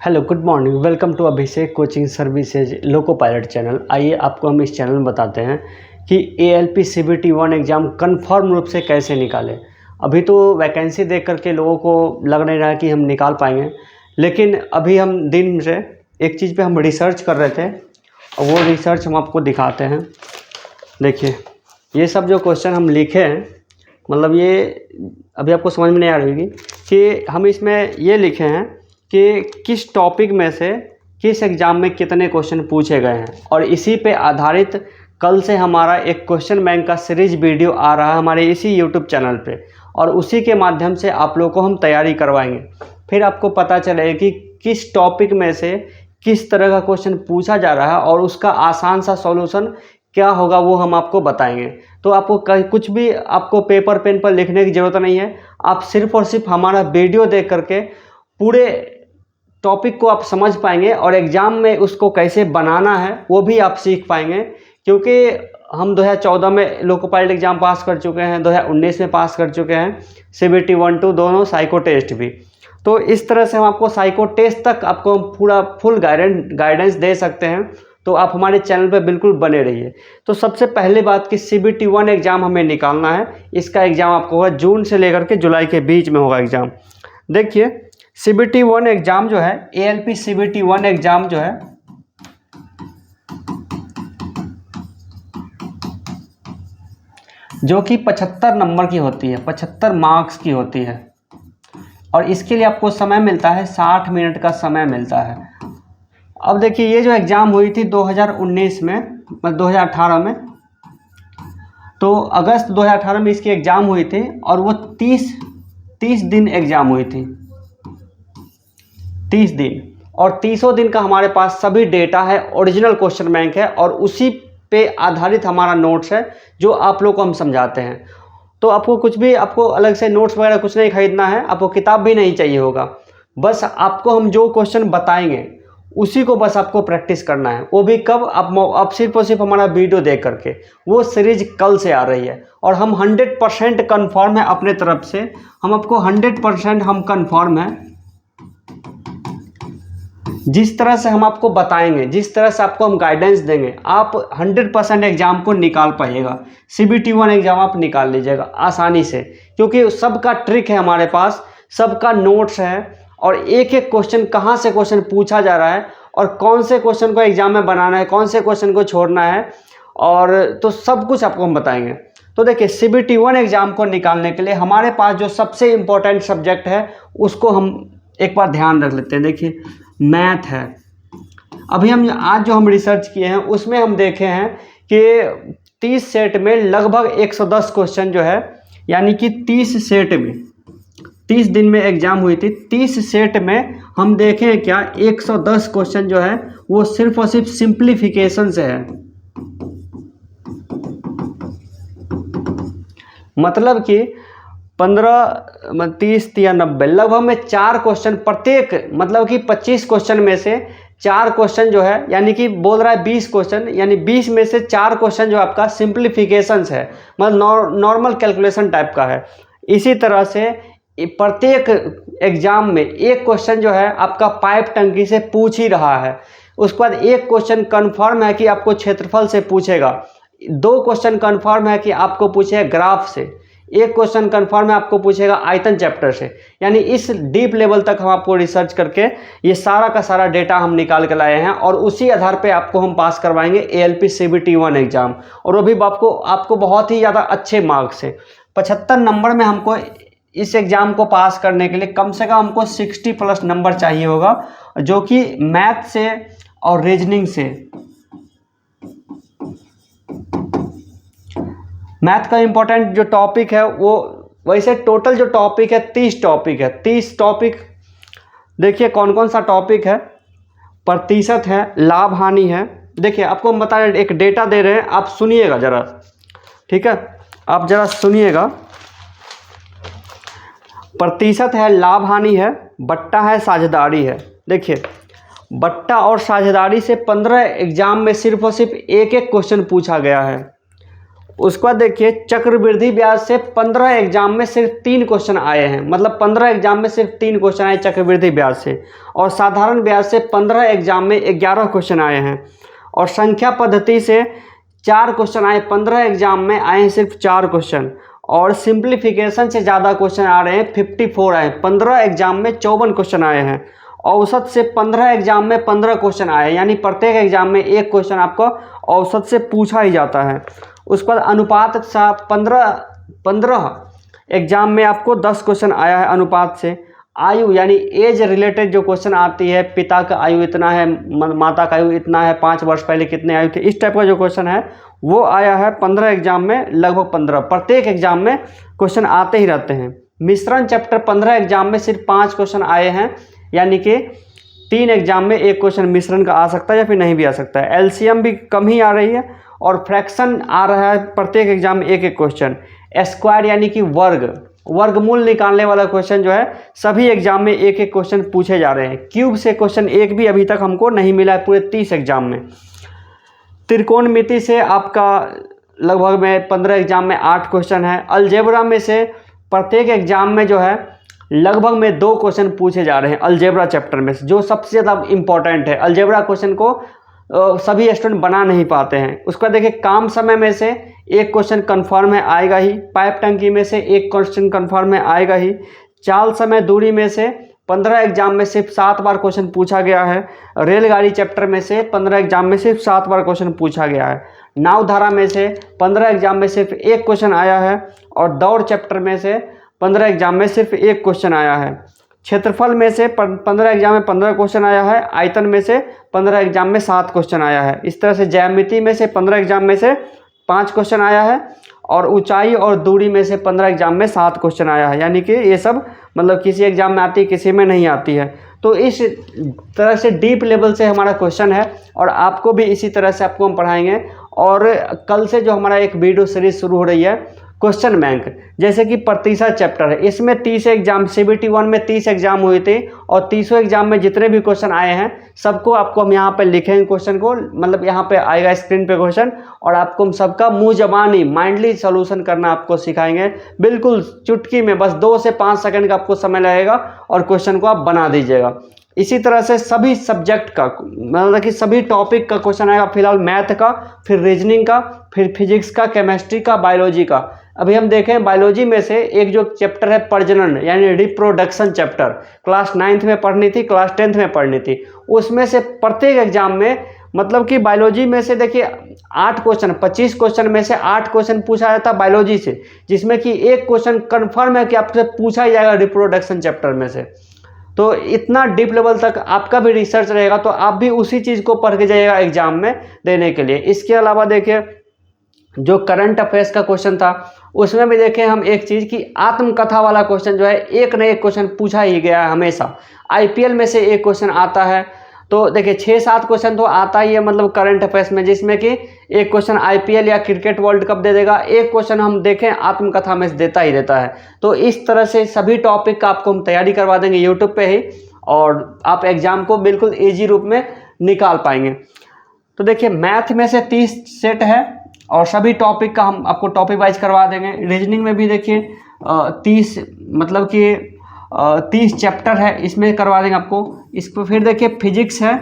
Hello, good morning. Welcome to Abhishek coaching services loco pilot channel. आइए आपको हम इस चैनल में बताते हैं कि ALP CBT 1 एग्ज़ाम कन्फर्म रूप से कैसे निकालें। अभी तो वैकेंसी देख करके लोगों को लग नहीं रहा है कि हम निकाल पाएंगे, लेकिन अभी हम दिन से एक चीज़ पे हम रिसर्च कर रहे थे और वो रिसर्च हम आपको दिखाते हैं। देखिए, ये सब जो क्वेश्चन हम लिखे हैं, मतलब ये अभी आपको समझ में नहीं आ रही होगी कि हम इसमें ये लिखे हैं कि किस टॉपिक में से किस एग्ज़ाम में कितने क्वेश्चन पूछे गए हैं, और इसी पे आधारित कल से हमारा एक क्वेश्चन बैंक का सीरीज वीडियो आ रहा है हमारे इसी यूट्यूब चैनल पे, और उसी के माध्यम से आप लोगों को हम तैयारी करवाएंगे। फिर आपको पता चलेगा कि किस टॉपिक में से किस तरह का क्वेश्चन पूछा जा रहा है और उसका आसान सा सॉल्यूशन क्या होगा वो हम आपको बताएंगे। तो आपको कुछ भी आपको पेपर पेन पर लिखने की ज़रूरत नहीं है। आप सिर्फ और सिर्फ हमारा वीडियो देख करके पूरे टॉपिक को आप समझ पाएंगे और एग्ज़ाम में उसको कैसे बनाना है वो भी आप सीख पाएंगे। क्योंकि हम 2014 में लोको पायलट एग्ज़ाम पास कर चुके हैं, 2019 में पास कर चुके हैं, CBT 1 2 दोनों, साइको टेस्ट भी। तो इस तरह से हम आपको साइको टेस्ट तक आपको पूरा फुल गाइडेंस दे सकते हैं। तो आप हमारे चैनल पर बिल्कुल बने रहिए। तो सबसे पहले बात कि CBT 1 एग्ज़ाम हमें निकालना है। इसका एग्ज़ाम आपको होगा जून से लेकर के जुलाई के बीच में होगा एग्ज़ाम। देखिए, CBT 1 एग्ज़ाम जो है, ALP CBT 1 एग्ज़ाम जो है, जो कि 75 नंबर की होती है, 75 मार्क्स की होती है, और इसके लिए आपको समय मिलता है 60 मिनट का समय मिलता है। अब देखिए, ये जो एग्ज़ाम हुई थी 2019 में, 2018 में, तो अगस्त 2018 में इसकी एग्ज़ाम हुई थी और वो 30 दिन एग्ज़ाम हुई थी, 30 दिन, और 30 दिन का हमारे पास सभी डेटा है, ओरिजिनल क्वेश्चन बैंक है, और उसी पे आधारित हमारा नोट्स है जो आप लोग को हम समझाते हैं। तो आपको कुछ भी, आपको अलग से नोट्स वगैरह कुछ नहीं खरीदना है, आपको किताब भी नहीं चाहिए होगा। बस आपको हम जो क्वेश्चन बताएंगे उसी को बस आपको प्रैक्टिस करना है। वो भी कब? आप सिर्फ और सिर्फ हमारा वीडियो देख करके। वो सीरीज कल से आ रही है और हम 100% कन्फर्म है अपने तरफ से। हम आपको 100% हम कन्फर्म है, जिस तरह से हम आपको बताएंगे, जिस तरह से आपको हम गाइडेंस देंगे, आप 100% एग्ज़ाम को निकाल पाइएगा। CBT 1 एग्ज़ाम आप निकाल लीजिएगा आसानी से, क्योंकि सबका ट्रिक है हमारे पास, सबका नोट्स है, और एक एक क्वेश्चन कहाँ से क्वेश्चन पूछा जा रहा है और कौन से क्वेश्चन को एग्ज़ाम में बनाना है, कौन से क्वेश्चन को छोड़ना है, और तो सब कुछ आपको हम बताएंगे। तो देखिए, CBT 1 एग्ज़ाम को निकालने के लिए हमारे पास जो सबसे इम्पोर्टेंट सब्जेक्ट है उसको हम एक बार ध्यान रख लेते हैं। देखिए, मैथ है। अभी हम आज जो हम रिसर्च किए हैं उसमें हम देखे हैं कि 30 सेट में लगभग 110 क्वेश्चन जो है, यानी कि 30 सेट में, 30 दिन में एग्ज़ाम हुई थी, 30 सेट में हम देखें क्या 110 क्वेश्चन जो है वो सिर्फ और सिर्फ सिंप्लीफिकेशन से है। मतलब कि 15, 30 या 90, लगभग में 4 क्वेश्चन प्रत्येक, मतलब कि 25 क्वेश्चन में से 4 क्वेश्चन जो है, यानी कि बोल रहा है 20 क्वेश्चन, यानी 20 में से 4 क्वेश्चन जो आपका सिंप्लीफिकेशंस है, मतलब नॉर्मल कैलकुलेशन टाइप का है। इसी तरह से प्रत्येक एग्जाम में एक क्वेश्चन जो है आपका पाइप टंकी से पूछ ही रहा है। उसके बाद एक क्वेश्चन कन्फर्म है कि आपको क्षेत्रफल से पूछेगा, 2 क्वेश्चन कन्फर्म है कि आपको पूछेगा ग्राफ से, एक क्वेश्चन कन्फर्म है आपको पूछेगा आयतन चैप्टर से। यानी इस डीप लेवल तक हम आपको रिसर्च करके ये सारा का सारा डेटा हम निकाल के लाए हैं, और उसी आधार पे आपको हम पास करवाएंगे ALP CBT 1 एग्ज़ाम, और वो भी आपको बहुत ही ज़्यादा अच्छे मार्क्स से। 75 नंबर में हमको इस एग्ज़ाम को पास करने के लिए कम से कम हमको 60+ नंबर चाहिए होगा, जो कि मैथ से और रीजनिंग से। मैथ का इम्पोर्टेंट जो टॉपिक है वो, वैसे टोटल जो टॉपिक है 30 टॉपिक है, 30 टॉपिक। देखिए कौन कौन सा टॉपिक है, प्रतिशत है, लाभ हानि है। देखिए, आपको हम बता रहे, एक डेटा दे रहे हैं, आप सुनिएगा ज़रा, ठीक है, आप ज़रा सुनिएगा। प्रतिशत है, लाभ हानि है, बट्टा है, साझेदारी है। देखिए, बट्टा और साझेदारी से 15 एग्जाम में सिर्फ और सिर्फ एक एक क्वेश्चन पूछा गया है। उसके बाद देखिए चक्रवृद्धि ब्याज से 15 एग्जाम में सिर्फ 3 क्वेश्चन आए हैं, मतलब 15 एग्जाम में सिर्फ 3 क्वेश्चन आए चक्रवृद्धि ब्याज से। और साधारण ब्याज से 15 एग्जाम में 11 क्वेश्चन आए हैं। और संख्या पद्धति से 4 क्वेश्चन आए, 15 एग्जाम में आए हैं सिर्फ 4 क्वेश्चन। और सिंप्लीफिकेशन से ज़्यादा क्वेश्चन आ रहे हैं, 54 आए, 15 एग्जाम में 54 क्वेश्चन आए हैं। औसत से 15 एग्जाम में 15 क्वेश्चन आए, यानी प्रत्येक एग्जाम में 1 क्वेश्चन आपको औसत से पूछा ही जाता है। उसके बाद अनुपात सा 15 एग्जाम में आपको 10 क्वेश्चन आया है अनुपात से। आयु यानी एज रिलेटेड जो क्वेश्चन आती है, पिता का आयु इतना है, माता का आयु इतना है, 5 वर्ष पहले कितने आयु थे, इस टाइप का जो क्वेश्चन है वो आया है 15 एग्जाम में, लगभग 15। प्रत्येक एग्जाम में क्वेश्चन आते ही रहते हैं। मिश्रण चैप्टर 15 एग्जाम में सिर्फ 5 क्वेश्चन आए हैं, यानी कि 3 एग्जाम में 1 क्वेश्चन मिश्रण का आ सकता है या फिर नहीं भी आ सकता है। एलसीएम भी कम ही आ रही है और फ्रैक्शन आ रहा है प्रत्येक एग्जाम में 1-1 क्वेश्चन। स्क्वायर यानी कि वर्गमूल निकालने वाला क्वेश्चन जो है सभी एग्जाम में 1-1 क्वेश्चन पूछे जा रहे हैं। क्यूब से क्वेश्चन 1 भी अभी तक हमको नहीं मिला है पूरे 30 एग्जाम में। त्रिकोणमिति से आपका लगभग में 15 एग्जाम में 8 क्वेश्चन है। अलजेब्रा में से प्रत्येक एग्जाम में जो है लगभग में 2 क्वेश्चन पूछे जा रहे हैं अलजेब्रा चैप्टर में से, जो सबसे ज़्यादा इम्पोर्टेंट है। अलजेब्रा क्वेश्चन को सभी स्टूडेंट बना नहीं पाते हैं। उसका देखिए काम समय में से 1 क्वेश्चन कन्फर्म है, आएगा ही। पाइप टंकी में से 1 क्वेश्चन कन्फर्म है, आएगा ही। चाल समय दूरी में से 15 एग्जाम में सिर्फ 7 बार क्वेश्चन पूछा गया है। रेलगाड़ी चैप्टर में से 15 एग्जाम में सिर्फ 7 बार क्वेश्चन पूछा गया है। नाव धारा में से 15 एग्जाम में सिर्फ 1 क्वेश्चन आया है। और दौड़ चैप्टर में से 15 एग्जाम में सिर्फ 1 क्वेश्चन आया है। क्षेत्रफल में से 15 एग्जाम में 15 क्वेश्चन आया है। आयतन में से 15 एग्जाम में 7 क्वेश्चन आया है। इस तरह से ज्यामिति में से 15 एग्जाम में से 5 क्वेश्चन आया है। और ऊंचाई और दूरी में से 15 एग्जाम में 7 क्वेश्चन आया है, यानी कि ये सब मतलब किसी एग्जाम में आती है, किसी में नहीं आती है। तो इस तरह से डीप लेवल से हमारा क्वेश्चन है और आपको भी इसी तरह से आपको हम पढ़ाएंगे। और कल से जो हमारा एक वीडियो सीरीज शुरू हो रही है क्वेश्चन बैंक, जैसे कि प्रतिशत चैप्टर है, इसमें 30 एग्जाम CBT 1 में 30 एग्जाम हुए थे और 30 एग्जाम में जितने भी क्वेश्चन आए हैं सबको आपको हम यहाँ पे लिखेंगे क्वेश्चन को, मतलब यहाँ पे आएगा स्क्रीन पे क्वेश्चन और आपको हम सबका मुंह जबानी माइंडली सॉल्यूशन करना आपको सिखाएंगे। बिल्कुल चुटकी में बस 2 से 5 सेकंड का आपको समय लगेगा और क्वेश्चन को आप बना दीजिएगा। इसी तरह से सभी सब्जेक्ट का मतलब कि सभी टॉपिक का क्वेश्चन आएगा। फिलहाल मैथ का, फिर रीजनिंग का, फिर फिजिक्स का, केमिस्ट्री का, बायोलॉजी का। अभी हम देखें बायोलॉजी में से एक जो चैप्टर है प्रजनन यानी रिप्रोडक्शन चैप्टर, क्लास 9th में पढ़नी थी, क्लास 10th में पढ़नी थी। उसमें से प्रत्येक एग्जाम में मतलब कि बायोलॉजी में से देखिए 8 क्वेश्चन, 25 क्वेश्चन में से 8 क्वेश्चन पूछा जाता है बायोलॉजी से, जिसमें कि 1 क्वेश्चन कन्फर्म है कि आपसे पूछा ही जाएगा रिप्रोडक्शन चैप्टर में से। तो इतना डीप लेवल तक आपका भी रिसर्च रहेगा, तो आप भी उसी चीज़ को पढ़ के जाइएगा एग्जाम में देने के लिए। इसके अलावा देखिए जो करंट अफेयर्स का क्वेश्चन था उसमें भी देखें हम एक चीज़ की आत्मकथा वाला क्वेश्चन जो है एक न एक क्वेश्चन पूछा ही गया है हमेशा। IPL में से 1 क्वेश्चन आता है, तो देखिए 6-7 क्वेश्चन तो आता ही है मतलब करंट अफेयर्स में, जिसमें कि 1 क्वेश्चन IPL या क्रिकेट वर्ल्ड कप दे देगा, 1 क्वेश्चन हम देखें आत्मकथा में से देता ही रहता है। तो इस तरह से सभी टॉपिक का आपको हम तैयारी करवा देंगे यूट्यूब पे ही, और आप एग्जाम को बिल्कुल ईजी रूप में निकाल पाएंगे। तो देखिए मैथ में से 30 सेट है और सभी टॉपिक का हम आपको टॉपिक वाइज करवा देंगे। रीजनिंग में भी देखिए 30 मतलब कि 30 चैप्टर है, इसमें करवा देंगे आपको। इसको फिर देखिए फिजिक्स है,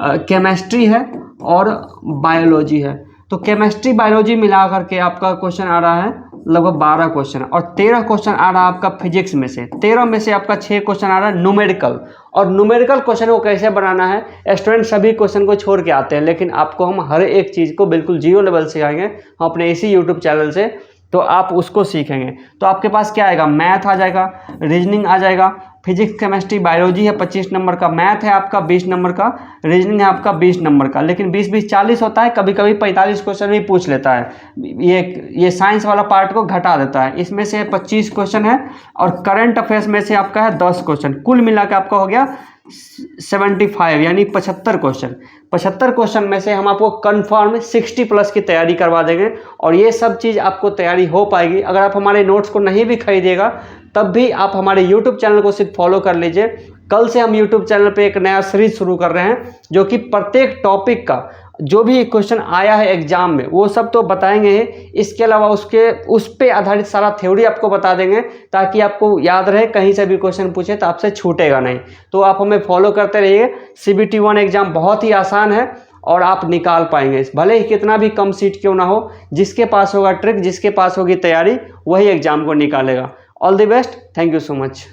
केमिस्ट्री है और बायोलॉजी है। तो केमिस्ट्री बायोलॉजी मिला करके आपका क्वेश्चन आ रहा है लगभग 12 क्वेश्चन, और 13 क्वेश्चन आ रहा है आपका फिजिक्स में से। 13 में से आपका 6 क्वेश्चन आ रहा है न्यूमेरिकल। और न्यूमेरिकल क्वेश्चन को कैसे बनाना है, स्टूडेंट सभी क्वेश्चन को छोड़ के आते हैं, लेकिन आपको हम हर एक चीज़ को बिल्कुल 0 लेवल सिखाएंगे हम अपने इसी यूट्यूब चैनल से, तो आप उसको सीखेंगे। तो आपके पास क्या आएगा, मैथ आ जाएगा, रीजनिंग आ जाएगा, फिजिक्स केमिस्ट्री बायोलॉजी है 25 नंबर का, मैथ है आपका 20 नंबर का, रीजनिंग है आपका 20 नंबर का। लेकिन 20-20 40 होता है, कभी कभी 45 क्वेश्चन भी पूछ लेता है, ये साइंस वाला पार्ट को घटा देता है। इसमें से 25 क्वेश्चन है और करंट अफेयर्स में से आपका है 10 क्वेश्चन। कुल मिला के आपका हो गया 75 यानी 75 क्वेश्चन। 75 क्वेश्चन में से हम आपको कंफर्म 60+ की तैयारी करवा देंगे, और ये सब चीज़ आपको तैयारी हो पाएगी। अगर आप हमारे नोट्स को नहीं भी खरीदिएगा तब भी आप हमारे यूट्यूब चैनल को सिर्फ फॉलो कर लीजिए। कल से हम यूट्यूब चैनल पे एक नया सीरीज शुरू कर रहे हैं जो कि प्रत्येक टॉपिक का जो भी क्वेश्चन आया है एग्जाम में वो सब तो बताएंगे ही, इसके अलावा उस पे आधारित सारा थ्योरी आपको बता देंगे ताकि आपको याद रहे, कहीं से भी क्वेश्चन पूछे तो आपसे छूटेगा नहीं। तो आप हमें फॉलो करते रहिए। CBT 1 एग्जाम बहुत ही आसान है और आप निकाल पाएंगे, भले ही कितना भी कम सीट क्यों ना हो। जिसके पास होगा ट्रिक, जिसके पास होगी तैयारी, वही एग्जाम को निकालेगा। All the best, thank you so much.